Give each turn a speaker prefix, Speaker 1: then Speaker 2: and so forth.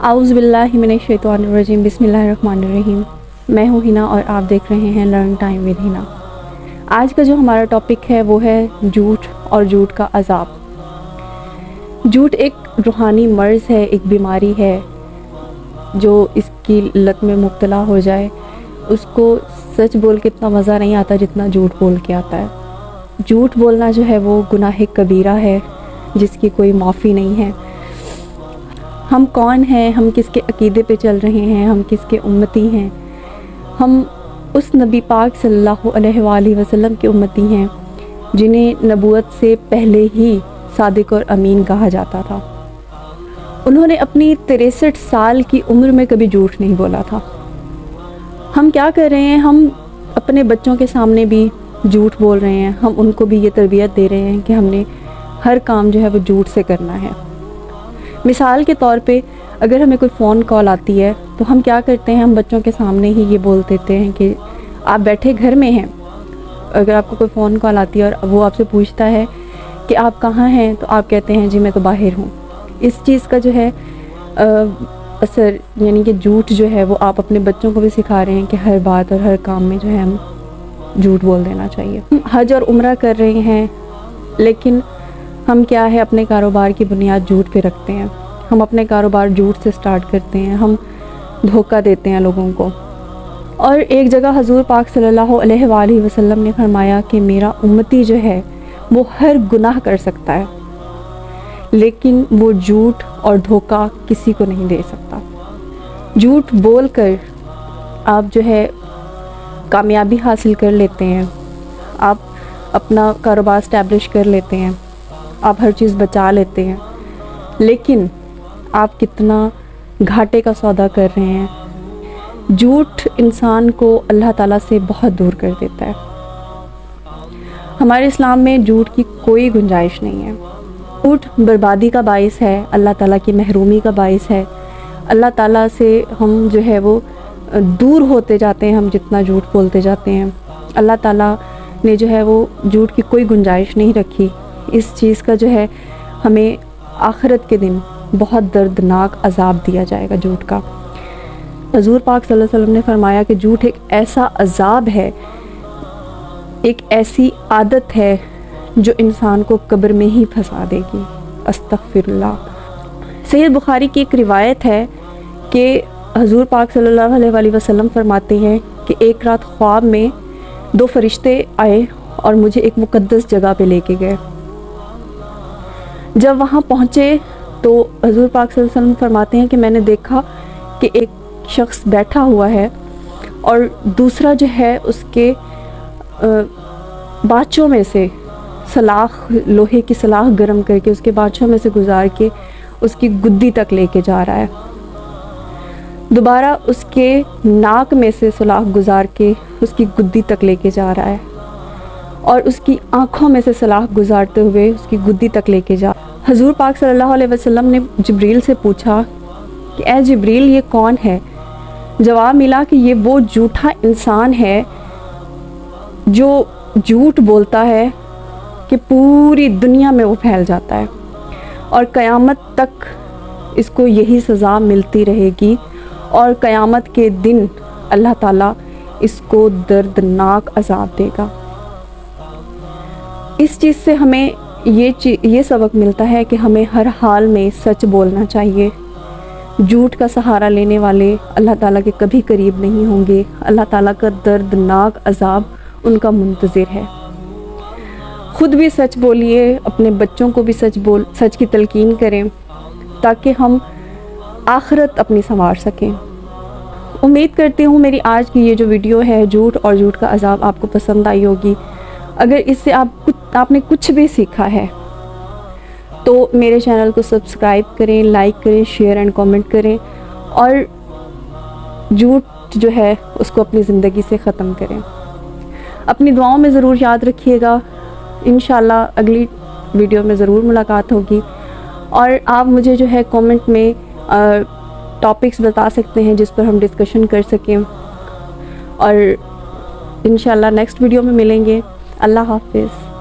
Speaker 1: आऊज़ु बिल्लाहि मिनश्शैतानिर्रजीम बिस्मिल्लाहिर्रहमानिर्रहीम। मैं हूँ हिना और आप देख रहे हैं लर्न टाइम विद हिना। आज का जो हमारा टॉपिक है वो है झूठ और झूठ का अज़ाब। झूठ एक रूहानी मर्ज़ है, एक बीमारी है जो इसकी लत में मुब्तला हो जाए उसको सच बोल के इतना मज़ा नहीं आता जितना झूठ बोल के आता है। झूठ बोलना जो है वो गुनाह कबीरा है जिसकी कोई माफ़ी नहीं है। हम कौन हैं, हम किसके अकीदे पे चल रहे हैं, हम किसके उम्मती हैं। हम उस नबी पाक सल्लल्लाहु अलैहि वसल्लम के उम्मती हैं जिन्हें नबूवत से पहले ही सादिक और अमीन कहा जाता था। उन्होंने अपनी 63 साल की उम्र में कभी झूठ नहीं बोला था। हम क्या कर रहे हैं, हम अपने बच्चों के सामने भी झूठ बोल रहे हैं। हम उनको भी ये तरबियत दे रहे हैं कि हमने हर काम जो है वो झूठ से करना है। मिसाल के तौर पे अगर हमें कोई फ़ोन कॉल आती है तो हम क्या करते हैं, हम बच्चों के सामने ही ये बोल देते हैं कि आप बैठे घर में हैं। अगर आपको कोई फ़ोन कॉल आती है और वो आपसे पूछता है कि आप कहाँ हैं तो आप कहते हैं जी मैं तो बाहर हूँ। इस चीज़ का जो है असर यानी कि झूठ जो है वो आप अपने बच्चों को भी सिखा रहे हैं कि हर बात और हर काम में जो है हम झूठ बोल देना चाहिए। हम हज और उम्रा कर रहे हैं लेकिन हम क्या है अपने कारोबार की बुनियाद झूठ पे रखते हैं। हम अपने कारोबार झूठ से स्टार्ट करते हैं, हम धोखा देते हैं लोगों को। और एक जगह हजूर पाक सल्लल्लाहु अलैहि वसल्लम ने फरमाया कि मेरा उम्मती जो है वो हर गुनाह कर सकता है लेकिन वो झूठ और धोखा किसी को नहीं दे सकता। झूठ बोल कर आप जो है कामयाबी हासिल कर लेते हैं, आप अपना कारोबार स्टैब्लिश कर लेते हैं, आप हर चीज़ बचा लेते हैं, लेकिन आप कितना घाटे का सौदा कर रहे हैं। झूठ इंसान को अल्लाह ताला से बहुत दूर कर देता है। हमारे इस्लाम में झूठ की कोई गुंजाइश नहीं है। झूठ बर्बादी का बाइस है, अल्लाह ताला की महरूमी का बाइस है। अल्लाह ताला से हम जो है वो दूर होते जाते हैं, हम जितना झूठ बोलते जाते हैं। अल्लाह ताला ने जो है वो झूठ की कोई गुंजाइश नहीं रखी। इस चीज़ का जो है हमें आखिरत के दिन बहुत दर्दनाक अज़ाब दिया जाएगा झूठ का। हजूर पाक सल्लल्लाहु अलैहि वसल्लम ने फरमाया कि झूठ एक ऐसा अज़ाब है, एक ऐसी आदत है जो इंसान को कब्र में ही फंसा देगी। अस्तग़फिरुल्लाह। सहीह बुखारी की एक रिवायत है कि हजूर पाक सल्लल्लाहु अलैहि वसल्लम फरमाते हैं कि एक रात ख्वाब में 2 फरिश्ते आए और मुझे एक मुक़द्दस जगह पे लेके गए। जब वहाँ पहुँचे तो हजूर पाक सल्लल्लाहु अलैहि वसल्लम फरमाते हैं कि मैंने देखा कि एक शख्स बैठा हुआ है और दूसरा जो है उसके बाचों में से सलाख, लोहे की सलाख गर्म करके उसके बाचों में से गुजार के उसकी गुद्दी तक लेके जा रहा है। दोबारा उसके नाक में से सलाख गुजार के उसकी गुद्दी तक लेके जा रहा है और उसकी आँखों में से सलाख गुजारते हुए उसकी गुद्दी तक लेके जा। हजूर पाक सल्लल्लाहु अलैहि वसल्लम ने जिब्रील से पूछा कि ए जिब्रील ये कौन है? जवाब मिला कि ये वो झूठा इंसान है जो झूठ बोलता है कि पूरी दुनिया में वो फैल जाता है और क़यामत तक इसको यही सज़ा मिलती रहेगी और क़यामत के दिन अल्लाह ताला इसको दर्दनाक अज़ाब देगा। इस चीज़ से हमें ये सबक मिलता है कि हमें हर हाल में सच बोलना चाहिए। झूठ का सहारा लेने वाले अल्लाह ताला के कभी करीब नहीं होंगे। अल्लाह ताला का दर्दनाक अज़ाब उनका मुंतज़िर है। ख़ुद भी सच बोलिए, अपने बच्चों को भी सच की तलकीन करें ताकि हम आखिरत अपनी संवार सकें। उम्मीद करती हूँ मेरी आज की ये जो वीडियो है झूठ और झूठ का अज़ाब आपको पसंद आई होगी। अगर इससे आपने कुछ भी सीखा है तो मेरे चैनल को सब्सक्राइब करें, लाइक करें, शेयर एंड कमेंट करें और झूठ जो है उसको अपनी ज़िंदगी से ख़त्म करें। अपनी दुआओं में ज़रूर याद रखिएगा। इंशाल्लाह अगली वीडियो में ज़रूर मुलाकात होगी और आप मुझे जो है कमेंट में टॉपिक्स बता सकते हैं जिस पर हम डिस्कशन कर सकें और इंशाल्लाह नेक्स्ट वीडियो में मिलेंगे। अल्लाह हाफ़िज़।